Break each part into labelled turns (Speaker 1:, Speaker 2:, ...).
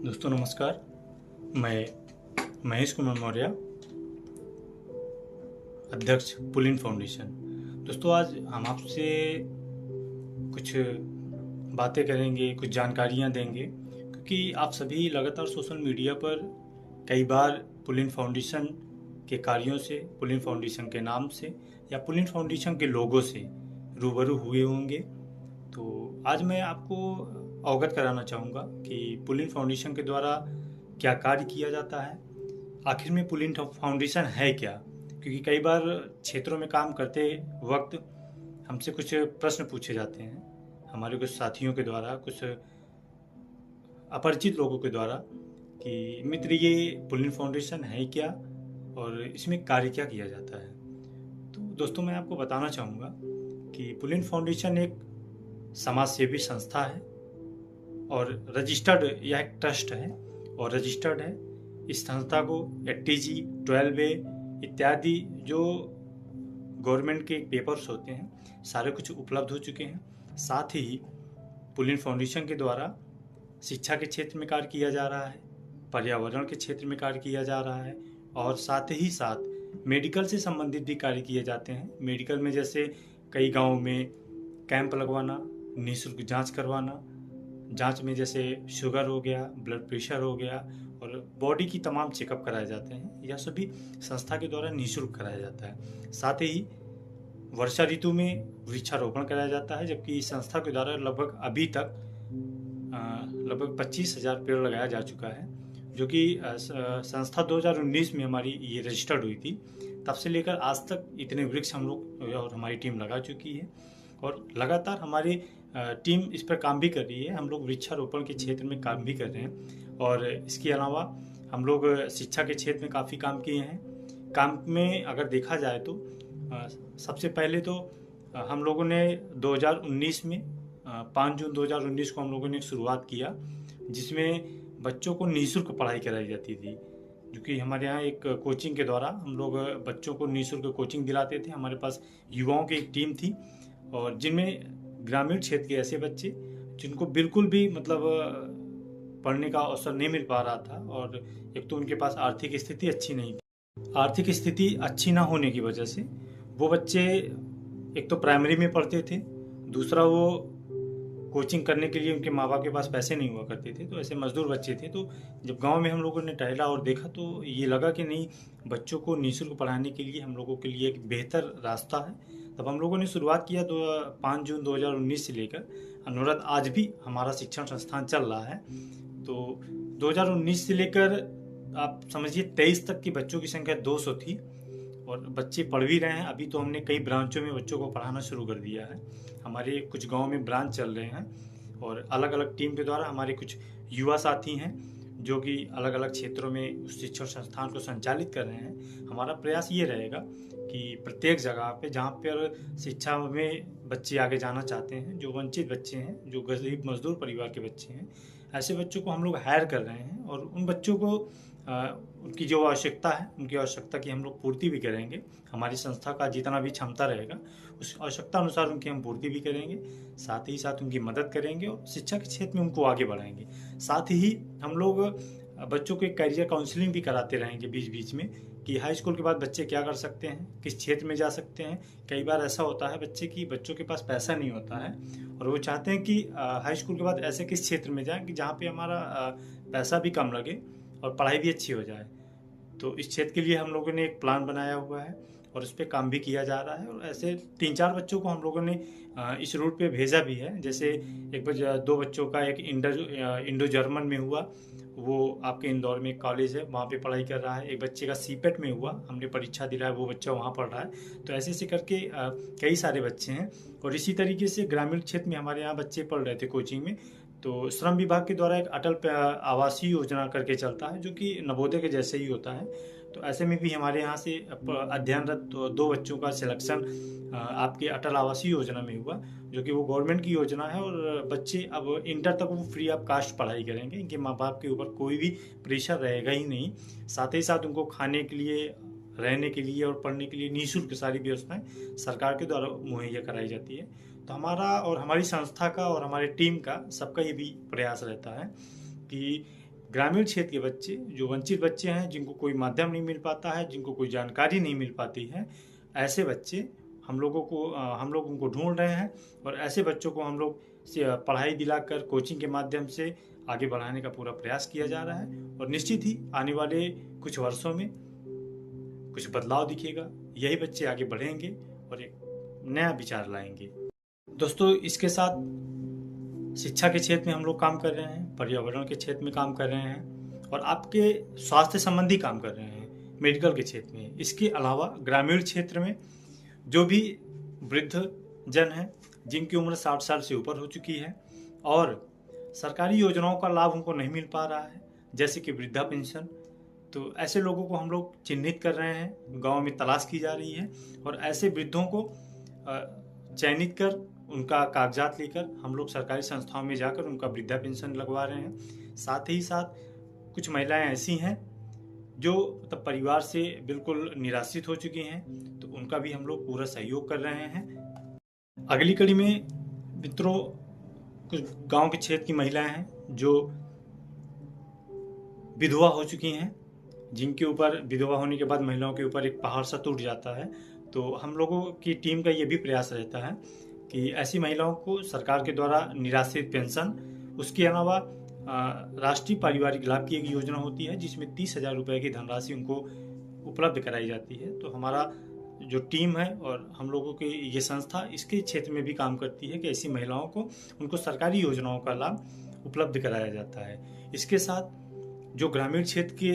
Speaker 1: दोस्तों नमस्कार। मैं महेश कुमार मौर्य, अध्यक्ष पुलिन फाउंडेशन। दोस्तों आज हम आपसे कुछ बातें करेंगे, कुछ जानकारियां देंगे, क्योंकि आप सभी लगातार सोशल मीडिया पर कई बार पुलिन फाउंडेशन के कार्यों से, पुलिन फाउंडेशन के नाम से या पुलिन फाउंडेशन के लोगों से रूबरू हुए होंगे। तो आज मैं आपको अवगत कराना चाहूँगा कि पुलिन फाउंडेशन के द्वारा क्या कार्य किया जाता है, आखिर में पुलिन फाउंडेशन है क्या। क्योंकि कई बार क्षेत्रों में काम करते वक्त हमसे कुछ प्रश्न पूछे जाते हैं, हमारे कुछ साथियों के द्वारा, कुछ अपरिचित लोगों के द्वारा, कि मित्र ये पुलिन फाउंडेशन है क्या और इसमें कार्य क्या किया जाता है। तो दोस्तों मैं आपको बताना चाहूँगा कि पुलिन फाउंडेशन एक समाज सेवी संस्था है और रजिस्टर्ड, यह एक ट्रस्ट है और रजिस्टर्ड है। इस संस्था को 80G, 12A इत्यादि जो गवर्नमेंट के पेपर्स होते हैं सारे कुछ उपलब्ध हो चुके हैं। साथ ही पुलिन फाउंडेशन के द्वारा शिक्षा के क्षेत्र में कार्य किया जा रहा है, पर्यावरण के क्षेत्र में कार्य किया जा रहा है और साथ ही साथ मेडिकल से संबंधित भी कार्य किए जाते हैं। मेडिकल में जैसे कई गाँव में कैंप लगवाना, निःशुल्क जांच करवाना, जांच में जैसे शुगर हो गया, ब्लड प्रेशर हो गया और बॉडी की तमाम चेकअप कराए जाते हैं, यह सभी संस्था के द्वारा निःशुल्क कराया जाता है। साथ ही वर्षा ऋतु में वृक्षारोपण कराया जाता है, जबकि इस संस्था के द्वारा लगभग अभी तक लगभग 25,000 पेड़ लगाया जा चुका है, जो कि संस्था 2019 में हमारी ये रजिस्टर्ड हुई थी। तब से लेकर आज तक इतने वृक्ष हम लोग और हमारी टीम लगा चुकी है और लगातार हमारी टीम इस पर काम भी कर रही है। हम लोग वृक्षारोपण के क्षेत्र में काम भी कर रहे हैं और इसके अलावा हम लोग शिक्षा के क्षेत्र में काफ़ी काम किए हैं। काम में अगर देखा जाए तो सबसे पहले तो हम लोगों ने 2019 में 5 जून 2019 को हम लोगों ने शुरुआत किया, जिसमें बच्चों को निःशुल्क पढ़ाई कराई जाती थी। जो कि हमारे यहाँ एक कोचिंग के द्वारा हम लोग बच्चों को निःशुल्क कोचिंग दिलाते थे। हमारे पास युवाओं की एक टीम थी और जिनमें ग्रामीण क्षेत्र के ऐसे बच्चे जिनको बिल्कुल भी मतलब पढ़ने का अवसर नहीं मिल पा रहा था और एक तो उनके पास आर्थिक स्थिति अच्छी नहीं थी। आर्थिक स्थिति अच्छी ना होने की वजह से वो बच्चे एक तो प्राइमरी में पढ़ते थे, दूसरा वो कोचिंग करने के लिए उनके माँ बाप के पास पैसे नहीं हुआ करते थे, तो ऐसे मजदूर बच्चे थे। तो जब गांव में हम लोगों ने टहला और देखा तो ये लगा कि नहीं, बच्चों को निःशुल्क पढ़ाने के लिए हम लोगों के लिए एक बेहतर रास्ता है। तब हम लोगों ने शुरुआत किया 5 जून 2019 से लेकर अनुराध आज भी हमारा शिक्षण संस्थान चल रहा है। तो 2019 से लेकर आप समझिए 23 तक की बच्चों की संख्या 200 थी और बच्चे पढ़ भी रहे हैं। अभी तो हमने कई ब्रांचों में बच्चों को पढ़ाना शुरू कर दिया है। हमारे कुछ गाँव में ब्रांच चल रहे हैं और अलग अलग टीम के द्वारा हमारे कुछ युवा साथी हैं जो कि अलग अलग क्षेत्रों में उस शिक्षण संस्थान को संचालित कर रहे हैं। हमारा प्रयास ये रहेगा कि प्रत्येक जगह पे जहाँ पर शिक्षा में बच्चे आगे जाना चाहते हैं, जो वंचित बच्चे हैं, जो गरीब मजदूर परिवार के बच्चे हैं, ऐसे बच्चों को हम लोग हायर कर रहे हैं और उन बच्चों को उनकी जो आवश्यकता है, उनकी आवश्यकता की हम लोग पूर्ति भी करेंगे। हमारी संस्था का जितना भी क्षमता रहेगा उस आवश्यकता अनुसार उनकी हम पूर्ति भी करेंगे, साथ ही साथ उनकी मदद करेंगे और शिक्षा के क्षेत्र में उनको आगे बढ़ाएंगे। साथ ही हम लोग बच्चों को एक करियर काउंसलिंग भी कराते रहेंगे बीच बीच में कि हाई स्कूल के बाद बच्चे क्या कर सकते हैं, किस क्षेत्र में जा सकते हैं। कई बार ऐसा होता है बच्चों के पास पैसा नहीं होता है और वो चाहते हैं कि हाई स्कूल के बाद ऐसे किस क्षेत्र में जाएं कि जहाँ पे हमारा पैसा भी कम लगे और पढ़ाई भी अच्छी हो जाए। तो इस क्षेत्र के लिए हम लोगों ने एक प्लान बनाया हुआ है और उस पर काम भी किया जा रहा है और ऐसे 3-4 बच्चों को हम लोगों ने इस रूट पे भेजा भी है। जैसे एक 2 बच्चों का एक इंडो जर्मन में हुआ, वो आपके इंदौर में एक कॉलेज है वहाँ पे पढ़ाई कर रहा है। एक बच्चे का सीपेट में हुआ, हमने परीक्षा दिलाया, वो बच्चा वहाँ पढ़ रहा है। तो ऐसे ऐसे करके कई सारे बच्चे हैं और इसी तरीके से ग्रामीण क्षेत्र में हमारे यहाँ बच्चे पढ़ रहे थे कोचिंग में। तो श्रम विभाग के द्वारा एक अटल आवासीय योजना करके चलता है, जो कि नवोदय के जैसे ही होता है। तो ऐसे में भी हमारे यहाँ से अध्ययनरत 2 बच्चों का सिलेक्शन आपके अटल आवासीय योजना में हुआ, जो कि वो गवर्नमेंट की योजना है और बच्चे अब इंटर तक वो फ्री ऑफ कास्ट पढ़ाई करेंगे। इनके माँ बाप के ऊपर कोई भी प्रेशर रहेगा ही नहीं। साथ ही साथ उनको खाने के लिए, रहने के लिए और पढ़ने के लिए निःशुल्क सारी व्यवस्थाएं सरकार के द्वारा मुहैया कराई जाती है। तो हमारा और हमारी संस्था का और हमारी टीम का सबका ये भी प्रयास रहता है कि ग्रामीण क्षेत्र के बच्चे, जो वंचित बच्चे हैं, जिनको कोई माध्यम नहीं मिल पाता है, जिनको कोई जानकारी नहीं मिल पाती है, ऐसे बच्चे हम लोग उनको ढूंढ रहे हैं और ऐसे बच्चों को हम लोग पढ़ाई दिलाकर कोचिंग के माध्यम से आगे बढ़ाने का पूरा प्रयास किया जा रहा है और निश्चित ही आने वाले कुछ वर्षों में कुछ बदलाव दिखेगा। यही बच्चे आगे बढ़ेंगे और एक नया विचार लाएंगे। दोस्तों, इसके साथ शिक्षा के क्षेत्र में हम लोग काम कर रहे हैं, पर्यावरण के क्षेत्र में काम कर रहे हैं और आपके स्वास्थ्य संबंधी काम कर रहे हैं, मेडिकल के क्षेत्र में। इसके अलावा ग्रामीण क्षेत्र में जो भी वृद्ध जन हैं, जिनकी उम्र 60 साल से ऊपर हो चुकी है और सरकारी योजनाओं का लाभ उनको नहीं मिल पा रहा है, जैसे कि वृद्धा पेंशन, तो ऐसे लोगों को हम लोग चिन्हित कर रहे हैं, गांव में तलाश की जा रही है और ऐसे वृद्धों को चयनित कर उनका कागजात लेकर हम लोग सरकारी संस्थाओं में जाकर उनका वृद्धा पेंशन लगवा रहे हैं। साथ ही साथ कुछ महिलाएं ऐसी हैं जो तब परिवार से बिल्कुल निराश्रित हो चुकी हैं, तो उनका भी हम लोग पूरा सहयोग कर रहे हैं। अगली कड़ी में मित्रों, कुछ गांव के क्षेत्र की महिलाएं हैं जो विधवा हो चुकी हैं, जिनके ऊपर विधवा होने के बाद महिलाओं के ऊपर एक पहाड़ सा टूट जाता है। तो हम लोगों की टीम का ये भी प्रयास रहता है कि ऐसी महिलाओं को सरकार के द्वारा निराश्रित पेंशन, उसके अलावा राष्ट्रीय पारिवारिक लाभ की एक योजना होती है जिसमें 30,000 रुपये की धनराशि उनको उपलब्ध कराई जाती है। तो हमारा जो टीम है और हम लोगों की ये संस्था इसके क्षेत्र में भी काम करती है कि ऐसी महिलाओं को उनको सरकारी योजनाओं का लाभ उपलब्ध कराया जाता है। इसके साथ जो ग्रामीण क्षेत्र के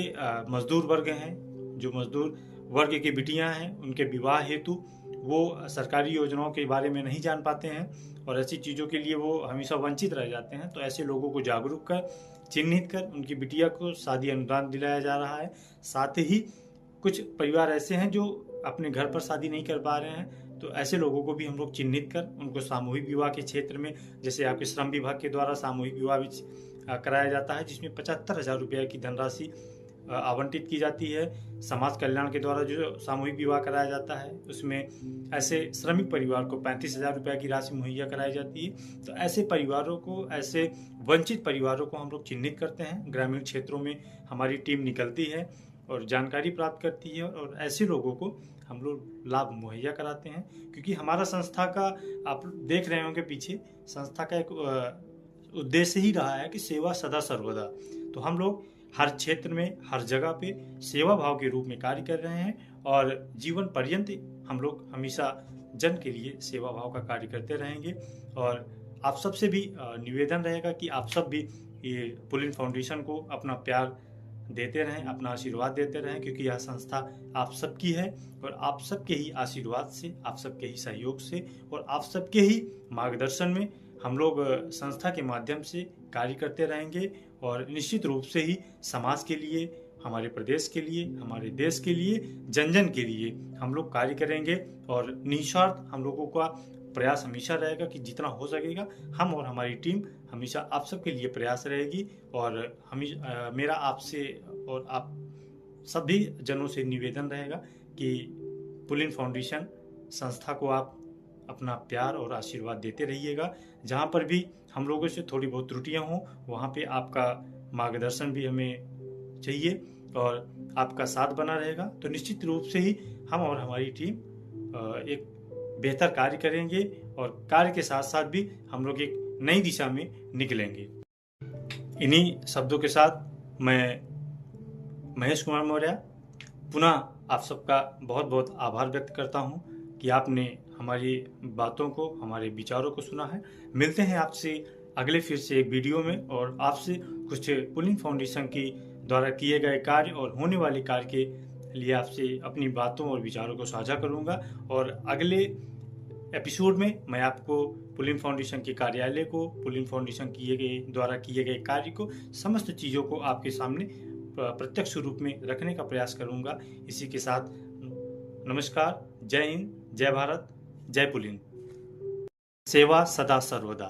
Speaker 1: मजदूर वर्ग हैं, जो मजदूर वर्ग की बिटियां हैं, उनके विवाह हेतु वो सरकारी योजनाओं के बारे में नहीं जान पाते हैं और ऐसी चीज़ों के लिए वो हमेशा वंचित रह जाते हैं। तो ऐसे लोगों को जागरूक कर, चिन्हित कर उनकी बिटिया को शादी अनुदान दिलाया जा रहा है। साथ ही कुछ परिवार ऐसे हैं जो अपने घर पर शादी नहीं कर पा रहे हैं, तो ऐसे लोगों को भी हम लोग चिन्हित कर उनको सामूहिक विवाह के क्षेत्र में, जैसे आपके श्रम विभाग के द्वारा सामूहिक विवाह भी कराया जाता है जिसमें 75,000 रुपये की धनराशि आवंटित की जाती है। समाज कल्याण के द्वारा जो सामूहिक विवाह कराया जाता है उसमें ऐसे श्रमिक परिवार को 35,000 रुपये की राशि मुहैया कराई जाती है। तो ऐसे परिवारों को, ऐसे वंचित परिवारों को हम लोग चिन्हित करते हैं। ग्रामीण क्षेत्रों में हमारी टीम निकलती है और जानकारी प्राप्त करती है और ऐसे लोगों को हम लोग लाभ मुहैया कराते हैं, क्योंकि हमारा संस्था का, आप देख रहे होंगे पीछे, संस्था का एक उद्देश्य ही रहा है कि सेवा सदा सर्वदा। तो हम लोग हर क्षेत्र में, हर जगह पे सेवा भाव के रूप में कार्य कर रहे हैं और जीवन पर्यंत हम लोग हमेशा जन के लिए सेवा भाव का कार्य करते रहेंगे। और आप सबसे भी निवेदन रहेगा कि आप सब भी ये पुलिन फाउंडेशन को अपना प्यार देते रहें, अपना आशीर्वाद देते रहें, क्योंकि यह संस्था आप सबकी है और आप सबके ही आशीर्वाद से, आप सबके ही सहयोग से और आप सबके ही मार्गदर्शन में हम लोग संस्था के माध्यम से कार्य करते रहेंगे और निश्चित रूप से ही समाज के लिए, हमारे प्रदेश के लिए, हमारे देश के लिए, जन जन के लिए हम लोग कार्य करेंगे। और निस्वार्थ हम लोगों का प्रयास हमेशा रहेगा कि जितना हो सकेगा हम और हमारी टीम हमेशा आप सबके लिए प्रयास रहेगी। और मेरा आपसे और आप सभी जनों से निवेदन रहेगा कि पुलिन फाउंडेशन संस्था को आप अपना प्यार और आशीर्वाद देते रहिएगा। जहाँ पर भी हम लोगों से थोड़ी बहुत त्रुटियाँ हों, वहाँ पे आपका मार्गदर्शन भी हमें चाहिए और आपका साथ बना रहेगा। तो निश्चित रूप से ही हम और हमारी टीम एक बेहतर कार्य करेंगे और कार्य के साथ साथ भी हम लोग एक नई दिशा में निकलेंगे। इन्हीं शब्दों के साथ मैं महेश कुमार मौर्य पुनः आप सबका बहुत बहुत आभार व्यक्त करता हूँ कि आपने हमारी बातों को, हमारे विचारों को सुना है। मिलते हैं आपसे अगले फिर से एक वीडियो में और आपसे कुछ पुलिन फाउंडेशन की द्वारा किए गए कार्य और होने वाले कार्य के लिए आपसे अपनी बातों और विचारों को साझा करूंगा। और अगले एपिसोड में मैं आपको पुलिन फाउंडेशन के कार्यालय को, पुलिन फाउंडेशन द्वारा किए गए कार्य को, समस्त चीज़ों को आपके सामने प्रत्यक्ष रूप में रखने का प्रयास करूंगा। इसी के साथ नमस्कार, जय हिंद, जय भारत, जय पुलिन। सेवा सदा सर्वदा।